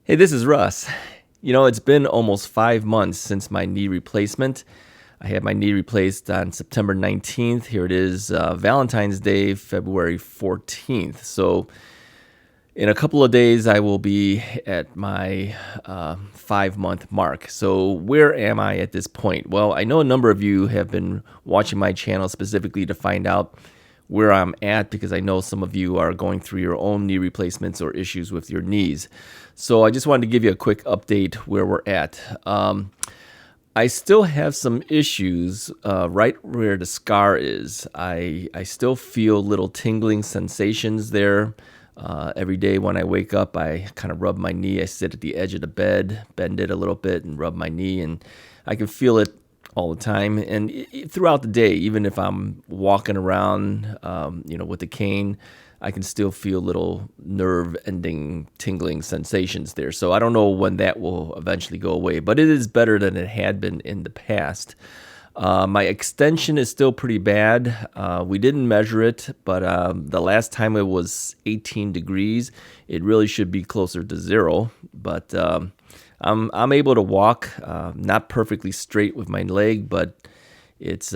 Hey, this is Russ. It's been almost 5 months since my knee replacement. I had my knee replaced on September 19th. Here it is, Valentine's Day, February 14th. So, in a couple of days, I will be at my 5 month mark. So, where am I at this point? Well, I know a number of you have been watching my channel specifically to find out where I'm at because I know some of you are going through your own knee replacements or issues with your knees. So I just wanted to give you a quick update where we're at. I still have some issues right where the scar is. I still feel little tingling sensations there. Every day when I wake up, I kind of rub my knee. I sit at the edge of the bed, bend it a little bit, and rub my knee, and I can feel it all the time. And throughout the day, even if I'm walking around, with the cane, I can still feel little nerve-ending tingling sensations there. So I don't know when that will eventually go away, but it is better than it had been in the past. My extension is still pretty bad. We didn't measure it, but the last time it was 18 degrees. It really should be closer to zero, but I'm able to walk, not perfectly straight with my leg, but it's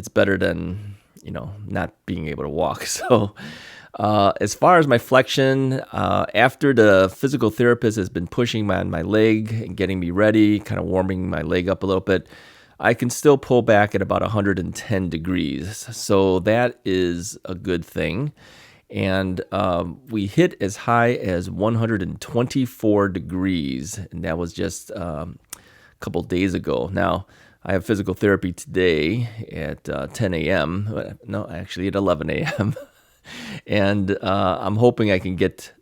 better than not being able to walk. So as far as my flexion, after the physical therapist has been pushing my leg and getting me ready, kind of warming my leg up a little bit, I can still pull back at about 110 degrees. So that is a good thing. And we hit as high as 124 degrees, and that was just a couple days ago. Now, I have physical therapy today at 10 a.m. No, actually at 11 a.m. And I'm hoping I can get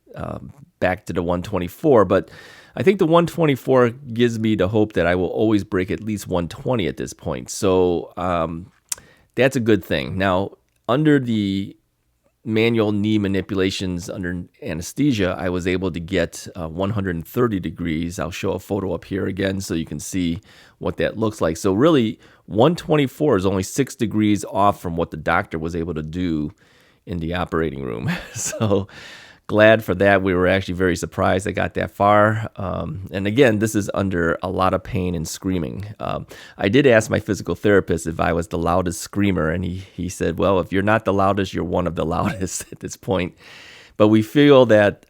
back to the 124, but I think the 124 gives me the hope that I will always break at least 120 at this point. So that's a good thing. Now, under the manual knee manipulations under anesthesia, I was able to get 130 degrees. I'll show a photo up here again so you can see what that looks like. So really, 124 is only 6 degrees off from what the doctor was able to do in the operating room. So glad for that. We were actually very surprised I got that far. And again, this is under a lot of pain and screaming. I did ask my physical therapist if I was the loudest screamer, and he said, well, if you're not the loudest, you're one of the loudest at this point. But we feel that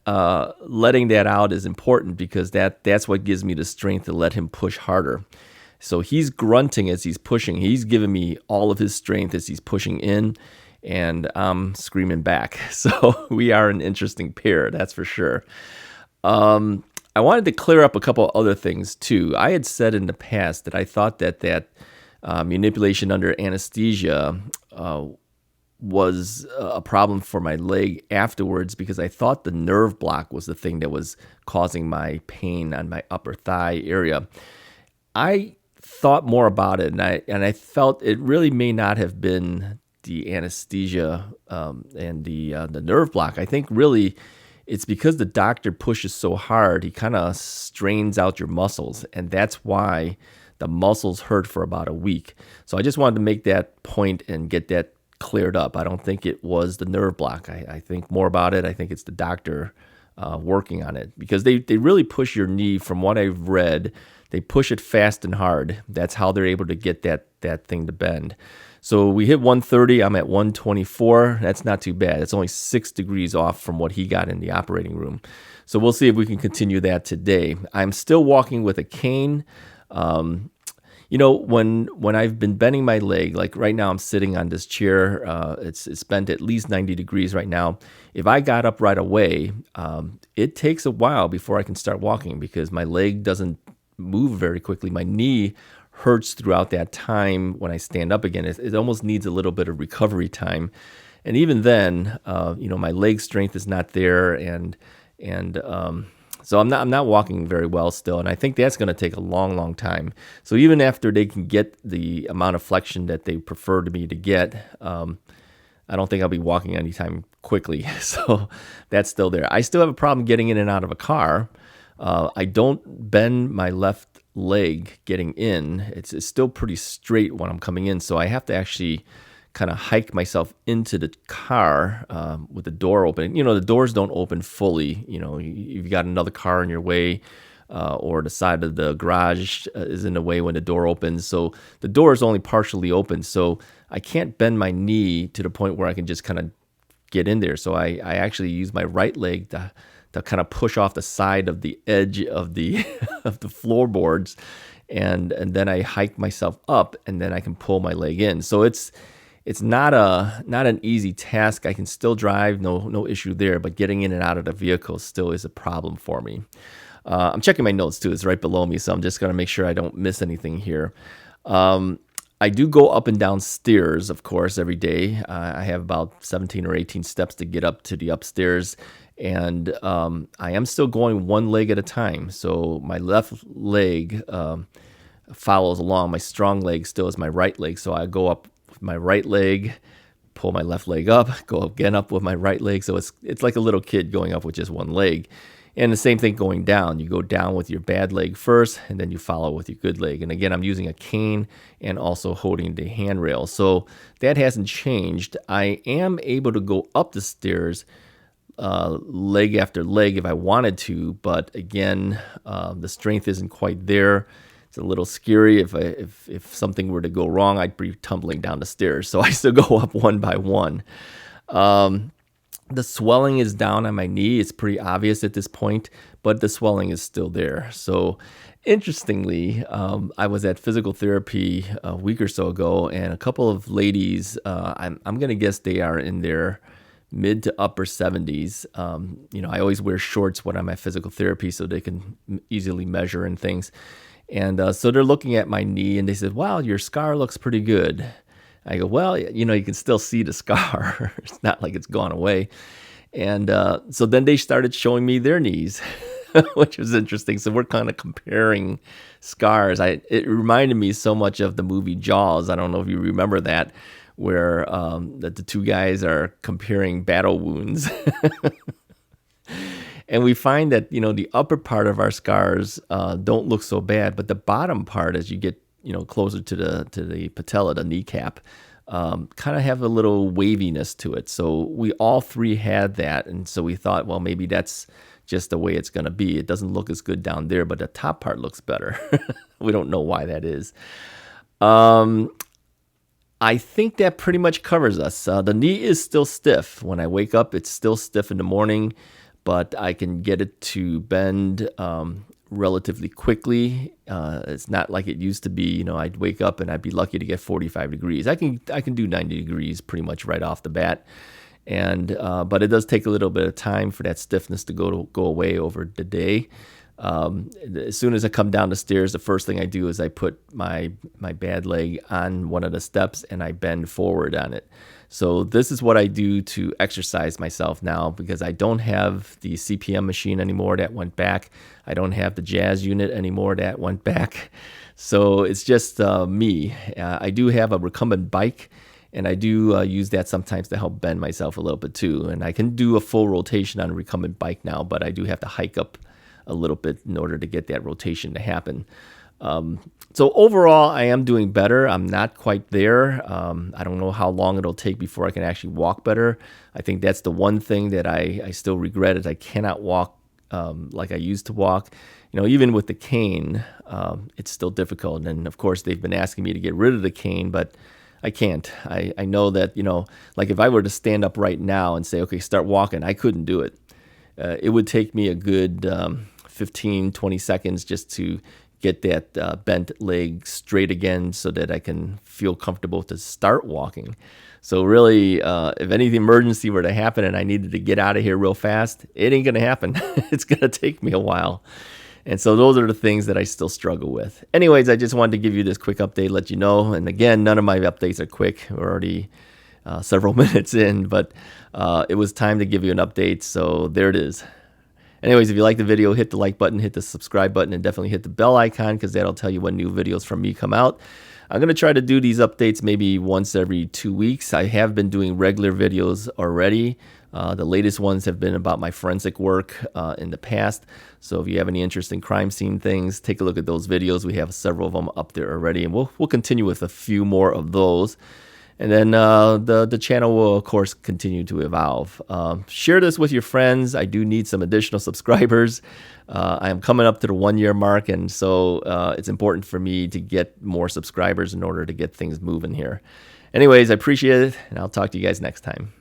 letting that out is important because that's what gives me the strength to let him push harder. So he's grunting as he's pushing. He's giving me all of his strength as he's pushing in, and I'm screaming back. So we are an interesting pair, that's for sure. I wanted to clear up a couple other things too. I had said in the past that I thought that manipulation under anesthesia was a problem for my leg afterwards because I thought the nerve block was the thing that was causing my pain on my upper thigh area. I thought more about it, and I felt it really may not have been the anesthesia and the nerve block. I think really it's because the doctor pushes so hard, he kind of strains out your muscles, and that's why the muscles hurt for about a week. So I just wanted to make that point and get that cleared up. I don't think it was the nerve block. I think more about it. I think it's the doctor working on it because they really push your knee. From what I've read, they push it fast and hard. That's how they're able to get that thing to bend. So we hit 130. I'm at 124. That's not too bad. It's only 6 degrees off from what he got in the operating room. So we'll see if we can continue that today. I'm still walking with a cane. When I've been bending my leg, like right now I'm sitting on this chair, it's bent at least 90 degrees right now. If I got up right away, it takes a while before I can start walking because my leg doesn't move very quickly. My knee hurts throughout that time when I stand up again. It almost needs a little bit of recovery time. And even then, my leg strength is not there, and so I'm not walking very well still, and I think that's going to take a long, long time. So even after they can get the amount of flexion that they prefer to me to get, I don't think I'll be walking anytime quickly. So that's still there. I still have a problem getting in and out of a car. I don't bend my left leg getting in. It's still pretty straight when I'm coming in, so I have to actually kind of hike myself into the car with the door open. The doors don't open fully. You've got another car in your way, or the side of the garage is in the way when the door opens. So the door is only partially open. So I can't bend my knee to the point where I can just kind of get in there. So I actually use my right leg to kind of push off the side of the edge of the of the floorboards, and then I hike myself up, and then I can pull my leg in. So it's not an easy task. I can still drive, no issue there, but getting in and out of the vehicle still is a problem for me. I'm checking my notes too. It's right below me, so I'm just gonna make sure I don't miss anything here. I do go up and down stairs, of course, every day. I have about 17 or 18 steps to get up to the upstairs, and I am still going one leg at a time. So my left leg follows along. My strong leg still is my right leg. So I go up with my right leg, pull my left leg up, go again up with my right leg. So it's like a little kid going up with just one leg. And the same thing going down. You go down with your bad leg first, and then you follow with your good leg. And again, I'm using a cane and also holding the handrail. So that hasn't changed. I am able to go up the stairs leg after leg if I wanted to, but again, the strength isn't quite there. It's a little scary. If something were to go wrong, I'd be tumbling down the stairs. So I still go up one by one. The swelling is down on my knee. It's pretty obvious at this point, but the swelling is still there. So interestingly, I was at physical therapy a week or so ago, and a couple of ladies, I'm going to guess they are in their mid to upper 70s. I always wear shorts when I'm at physical therapy so they can easily measure and things. And so they're looking at my knee, and they said, "Wow, your scar looks pretty good." I go, "Well, you can still see the scar. It's not like it's gone away." And so then they started showing me their knees, which was interesting. So we're kind of comparing scars. It reminded me so much of the movie Jaws. I don't know if you remember that, where the two guys are comparing battle wounds. And we find that, the upper part of our scars don't look so bad, but the bottom part, as you get, closer to the patella, the kneecap, kind of have a little waviness to it. So we all three had that. And so we thought, well, maybe that's just the way it's going to be. It doesn't look as good down there, but the top part looks better. We don't know why that is. I think that pretty much covers us. The knee is still stiff. When I wake up, it's still stiff in the morning, but I can get it to bend relatively quickly. It's not like it used to be. I'd wake up and I'd be lucky to get 45 degrees. I can do 90 degrees pretty much right off the bat, and but it does take a little bit of time for that stiffness to go away over the day. As soon as I come down the stairs, the first thing I do is I put my bad leg on one of the steps and I bend forward on it. So this is what I do to exercise myself now, because I don't have the CPM machine anymore. That went back. I don't have the jazz unit anymore. That went back. So it's just me. I do have a recumbent bike, and I do use that sometimes to help bend myself a little bit too. And I can do a full rotation on a recumbent bike now, but I do have to hike up a little bit in order to get that rotation to happen. So overall, I am doing better. I'm not quite there. I don't know how long it'll take before I can actually walk better. I think that's the one thing that I still regret, is I cannot walk like I used to walk. Even with the cane, it's still difficult. And of course, they've been asking me to get rid of the cane, but I can't. I know that, like if I were to stand up right now and say, okay, start walking, I couldn't do it. It would take me a good 15, 20 seconds just to get that bent leg straight again so that I can feel comfortable to start walking. So really, if any emergency were to happen and I needed to get out of here real fast, it ain't going to happen. It's going to take me a while. And so those are the things that I still struggle with. Anyways, I just wanted to give you this quick update, let you know. And again, none of my updates are quick. We're already several minutes in, but it was time to give you an update. So there it is. Anyways, if you like the video, hit the like button, hit the subscribe button, and definitely hit the bell icon, because that'll tell you when new videos from me come out. I'm going to try to do these updates maybe once every 2 weeks. I have been doing regular videos already. The latest ones have been about my forensic work in the past. So if you have any interesting crime scene things, take a look at those videos. We have several of them up there already, and we'll continue with a few more of those. And then the channel will, of course, continue to evolve. Share this with your friends. I do need some additional subscribers. I am coming up to the 1 year mark, and so it's important for me to get more subscribers in order to get things moving here. Anyways, I appreciate it, and I'll talk to you guys next time.